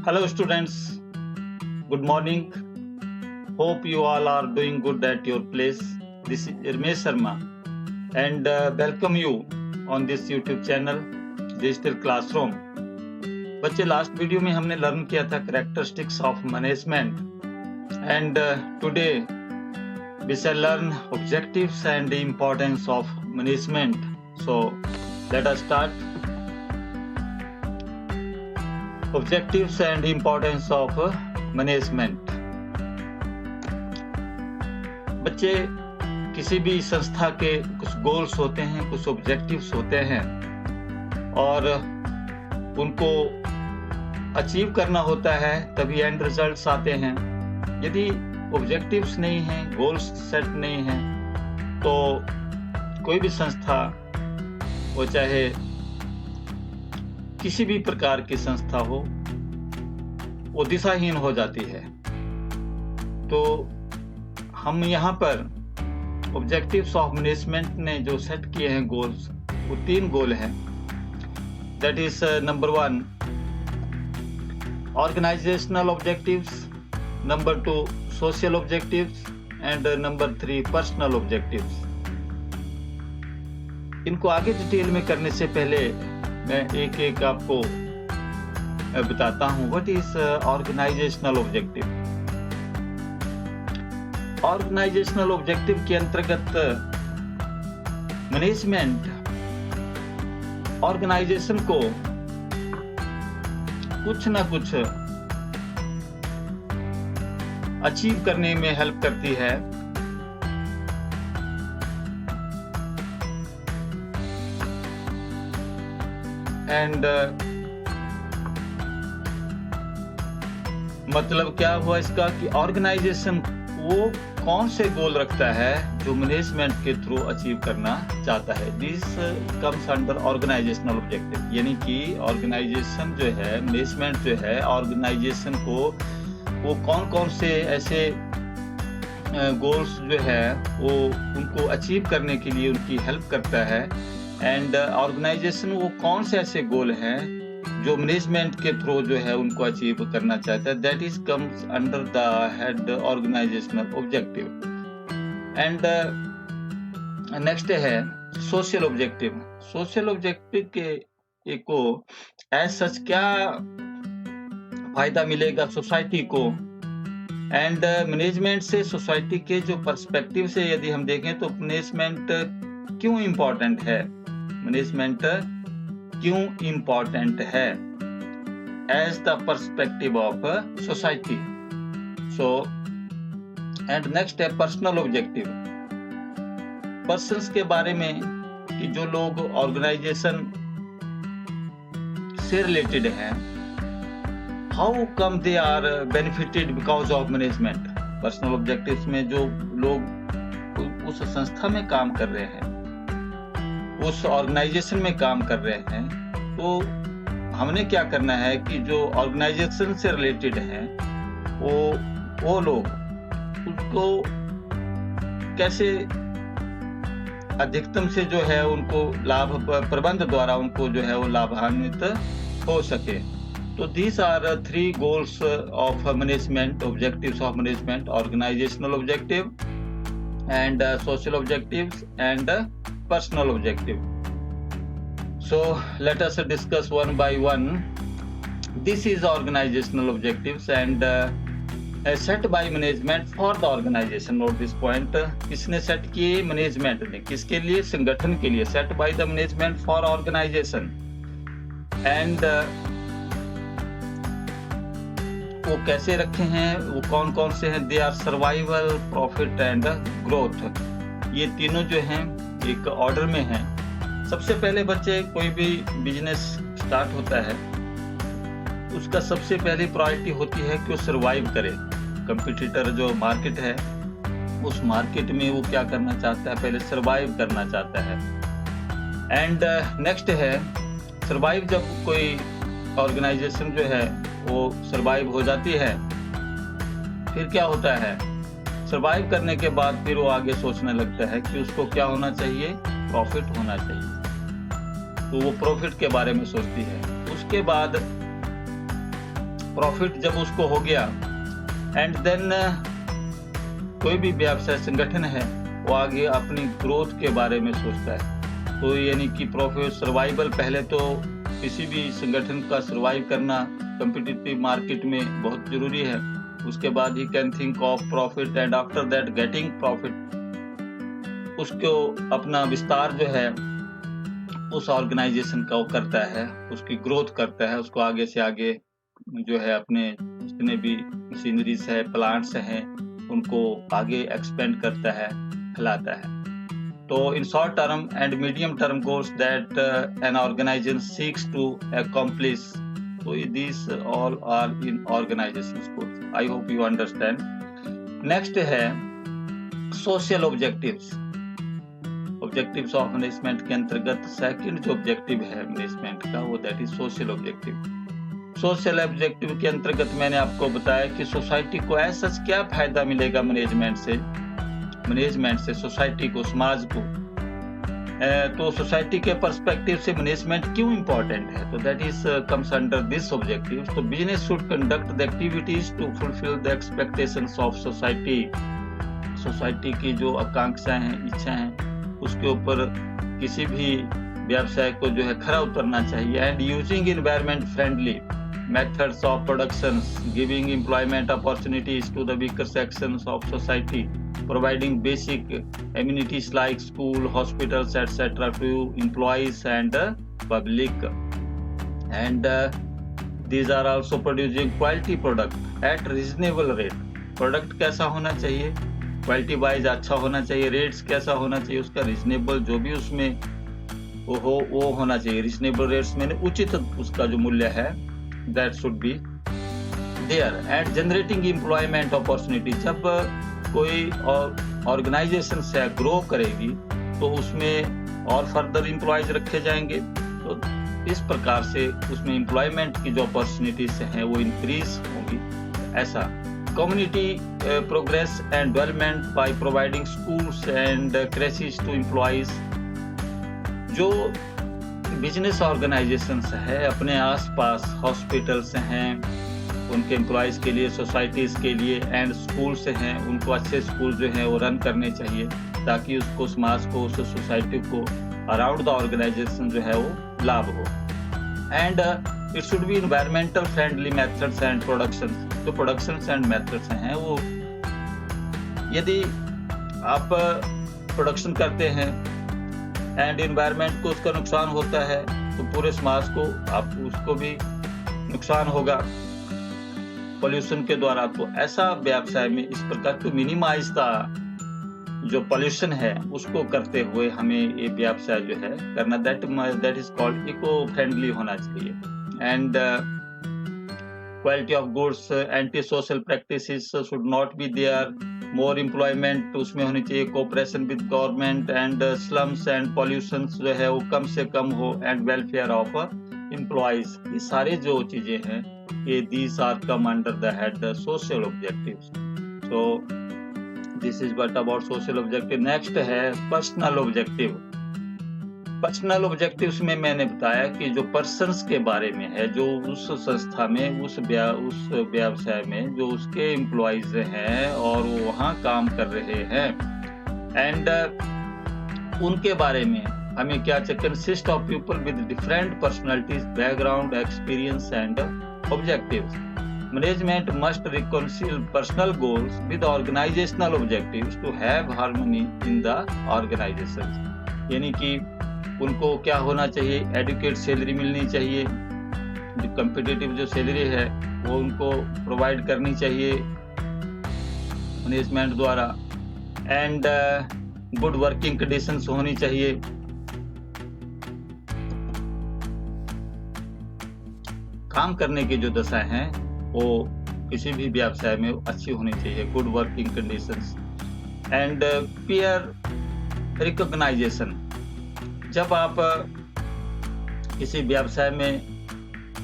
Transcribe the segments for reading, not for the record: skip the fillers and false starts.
Hello, students. Good morning. Hope you all are doing good at your place. This is Ramesh Sharma, and welcome you on this YouTube channel, Digital Classroom. बच्चे last video में हमने learn किया था characteristics of management, and today we shall learn objectives and the importance of management. So let us start. Objectives and importance of management. बच्चे किसी भी संस्था के कुछ गोल्स होते हैं, कुछ ऑब्जेक्टिव्स होते हैं और उनको अचीव करना होता है, तभी एंड रिजल्ट्स आते हैं। यदि ऑब्जेक्टिव्स नहीं हैं, गोल्स सेट नहीं हैं, तो कोई भी संस्था, वो चाहे किसी भी प्रकार की संस्था हो, वो दिशाहीन हो जाती है। तो हम यहाँ पर ऑब्जेक्टिव्स ऑफ मैनेजमेंट ने जो सेट किए हैं गोल्स, वो 3 गोल हैं। That is number 1 organisational objectives, number 2 social objectives and number 3 personal objectives. इनको आगे डिटेल में करने से पहले मैं एक एक आपको बताता हूं। What is organisational objective. Organisational objective के अंतर्गत मैनेजमेंट ऑर्गेनाइजेशन को कुछ ना कुछ अचीव करने में हेल्प करती है। एंड मतलब क्या हुआ इसका कि ऑर्गेनाइजेशन वो कौन से गोल रखता है जो मैनेजमेंट के थ्रू अचीव करना चाहता है। This comes under organisational objective. यानी कि ऑर्गेनाइजेशन जो है, मैनेजमेंट जो है, ऑर्गेनाइजेशन को वो कौन कौन से ऐसे गोल्स जो है वो उनको अचीव करने के लिए उनकी हेल्प करता है। एंड ऑर्गेनाइजेशन वो कौन से ऐसे गोल हैं जो मैनेजमेंट के थ्रू जो है उनको अचीव करना चाहता है। That is comes under the head organisational objective. And next है सोशल ऑब्जेक्टिव। सोशल ऑब्जेक्टिव के को एज सच क्या फायदा मिलेगा सोसाइटी को, एंड मैनेजमेंट से सोसाइटी के जो पर्सपेक्टिव से यदि हम देखें तो मैनेजमेंट क्यों इम्पोर्टेंट है, मैनेजमेंट क्यों इम्पोर्टेंट है as the perspective of society. So and next है पर्सनल ऑब्जेक्टिव। पर्सन्स के बारे में कि जो लोग ऑर्गेनाइजेशन से रिलेटेड हैं, how come they are benefited because of management. Personal objectives में जो लोग उस संस्था में काम कर रहे हैं, उस ऑर्गेनाइजेशन में काम कर रहे हैं, तो हमने क्या करना है कि जो ऑर्गेनाइजेशन से रिलेटेड हैं वो लोग उसको कैसे अधिकतम से जो है उनको लाभ प्रबंध द्वारा उनको जो है वो लाभान्वित हो सके। तो these are 3 goals of management, objectives of management: organisational objective and social objectives and personal objective. So let us discuss one by one. This is organizational objectives and set by management for the organization. Note this point. किसने set किए? Management ने। किसके लिए? संगठन के लिए। set by the management for organization. and वो कैसे रखे हैं, वो कौन कौन से हैं? They are survival, profit and growth. ये तीनों जो हैं एक ऑर्डर में हैं। सबसे पहले बच्चे कोई भी बिजनेस स्टार्ट होता है, उसका सबसे पहली प्रायोरिटी होती है कि वो सर्वाइव करे। कंपटीटर जो मार्केट है, उस मार्केट में वो क्या करना चाहता है? पहले सर्वाइव करना चाहता है। एंड नेक्स्ट है सर्वाइव। जब कोई ऑर्गेनाइजेशन जो है वो सर्वाइव हो जाती है, फिर क्या होता है? सर्वाइव करने के बाद फिर वो आगे सोचने लगता है कि उसको क्या होना चाहिए? प्रॉफिट होना चाहिए। तो वो प्रॉफिट के बारे में सोचती है। उसके बाद प्रॉफिट जब उसको हो गया, एंड देन कोई भी व्यवसाय संगठन है वो आगे अपनी ग्रोथ के बारे में सोचता है। तो यानी कि प्रॉफिट सर्वाइवल, पहले तो किसी भी संगठन का सर्वाइव करना कॉम्पिटिटिव मार्केट में बहुत जरूरी है। उसके बाद he can think of profit, and after that getting profit, उसको अपना विस्तार जो है उस ऑर्गेनाइजेशन का वो करता है, उसकी ग्रोथ करता है, उसको आगे से आगे जो है अपने जितने भी मशीनरीज है, प्लांट्स हैं, उनको आगे एक्सपेंड करता है, फैलाता है। तो in short term and medium term goals that an organisation seeks to accomplish, so these all are in organization's goals. I hope you understand. Next है social objectives. Objectives of management के अंतर्गत second जो objective है management का वो that is social objective. Social objective के अंतर्गत मैंने आपको बताया कि सोसाइटी को ऐसा क्या फायदा मिलेगा मैनेजमेंट से सोसाइटी को, समाज को। तो सोसाइटी के पर्सपेक्टिव से मैनेजमेंट क्यों इंपॉर्टेंट है, तो that is comes under this objective. तो business should conduct the activities to fulfil the expectations of society. Society की जो आकांक्षाएं हैं, इच्छा हैं, उसके ऊपर किसी भी व्यवसाय को जो है खरा उतरना चाहिए। And using environment friendly methods of production, giving employment opportunities to the weaker sections of society, providing basic amenities like school, hospitals etcetera to employees and public. And these are also producing quality product at reasonable rate। Product कैसा होना चाहिए, quality wise अच्छा होना चाहिए, rates कैसा होना चाहिए, उसका रीजनेबल जो भी उसमें वो होना चाहिए। रीजनेबल रेट्स में उचित उसका जो मूल्य है that should be there. And generating employment opportunity, जब कोई ऑर्गेनाइजेशन से ग्रो करेगी तो उसमें और फर्दर एम्प्लॉयज रखे जाएंगे, तो इस प्रकार से उसमें एम्प्लॉयमेंट की जो अपॉर्चुनिटीज हैं वो इंक्रीज होगी। ऐसा community progress and development by providing schools and creches to employees। जो बिजनेस ऑर्गेनाइजेशंस है अपने आसपास हॉस्पिटल्स हैं उनके एम्प्लॉयज के लिए, सोसाइटीज के लिए, एंड स्कूल्स हैं, उनको अच्छे स्कूल जो हैं वो रन करने चाहिए ताकि उसको समाज को, उस सोसाइटी को, अराउंड द ऑर्गेनाइजेशन जो है वो लाभ हो। And it should be environmental friendly methods and production. जो प्रोडक्शंस एंड मेथड्स हैं वो, यदि आप प्रोडक्शन करते हैं एंड एनवायरनमेंट को उसका नुकसान होता है तो पूरे समाज को, आप उसको भी नुकसान होगा पोल्यूशन के द्वारा। तो ऐसा व्यवसाय में इस प्रकार को मिनिमाइज द जो पोल्यूशन है उसको करते हुए हमें ये व्यवसाय जो है करना, that is called eco friendly होना चाहिए। And quality of goods, anti-social practices should not be there, more employment उसमें होनी चाहिए, cooperation with government and slums and pollutions जो है वो कम से कम हो, and welfare of employees। ये सारे जो चीजें हैं ये these are come under the head the social objectives। So this is what about social objective। next है personal objective। पर्सनल ऑब्जेक्टिव्स में मैंने बताया कि जो पर्सन्स के बारे में है, जो उस संस्था में, उस व्यवसाय में जो उसके एम्प्लॉयज हैं और वो वहाँ काम कर रहे हैं, एंड उनके बारे में हमें क्या चाहिए, consist of people with different personalities, background, experience and objectives. Management must reconcile personal goals with organisational objectives to have harmony in the organisation. यानी कि उनको क्या होना चाहिए, एडुकेट सैलरी मिलनी चाहिए, जो कम्पिटिटिव जो सैलरी है वो उनको प्रोवाइड करनी चाहिए मैनेजमेंट द्वारा, एंड गुड वर्किंग कंडीशंस होनी चाहिए। काम करने की जो दशा है वो किसी भी व्यवसाय में अच्छी होनी चाहिए, good working conditions. And peer recognition, जब आप किसी व्यवसाय में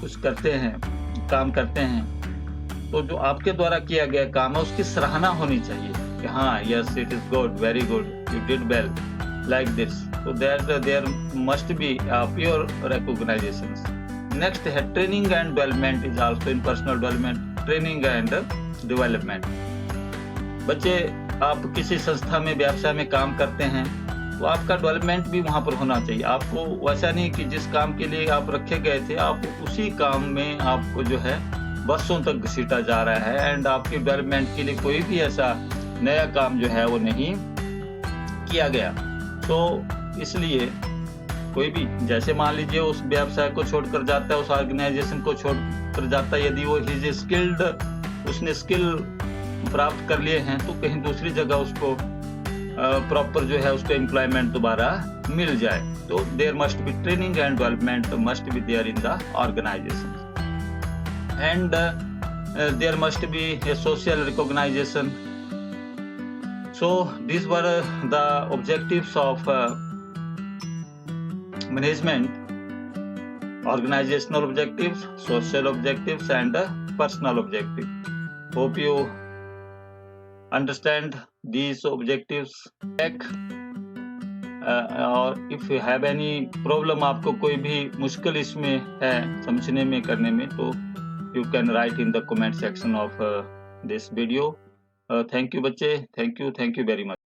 कुछ करते हैं, काम करते हैं, तो जो आपके द्वारा किया गया काम है उसकी सराहना होनी चाहिए कि हाँ, yes it is good, very good, you did well, like this. तो there must be pure recognisation. Next है training and development is also in personal development, training and development. बच्चे आप किसी संस्था में व्यवसाय में काम करते हैं तो आपका डेवलपमेंट भी वहाँ पर होना चाहिए। आपको वैसा नहीं कि जिस काम के लिए आप रखे गए थे आप उसी काम में आपको जो है वर्षों तक घसीटा जा रहा है एंड आपके डेवलपमेंट के लिए कोई भी ऐसा नया काम जो है वो नहीं किया गया। तो इसलिए कोई भी जैसे मान लीजिए उस व्यवसाय को छोड़कर जाता है, उस ऑर्गेनाइजेशन को छोड़कर जाता है, यदि वो हिज स्किल्ड, उसने स्किल प्राप्त कर लिए हैं तो कहीं दूसरी जगह उसको प्रॉपर जो है उसको एम्प्लॉयमेंट दोबारा मिल जाए। तो there must be training and development must be there in the organisation and there must be a social recognition. So these were the objectives of management: organizational objectives, social objectives and personal objectives. Hope you understand these objectives. और if you have any problem, आपको कोई भी मुश्किल इसमें है समझने में करने में, तो you can write in the comment section of this video. Thank you बच्चे, thank you very much.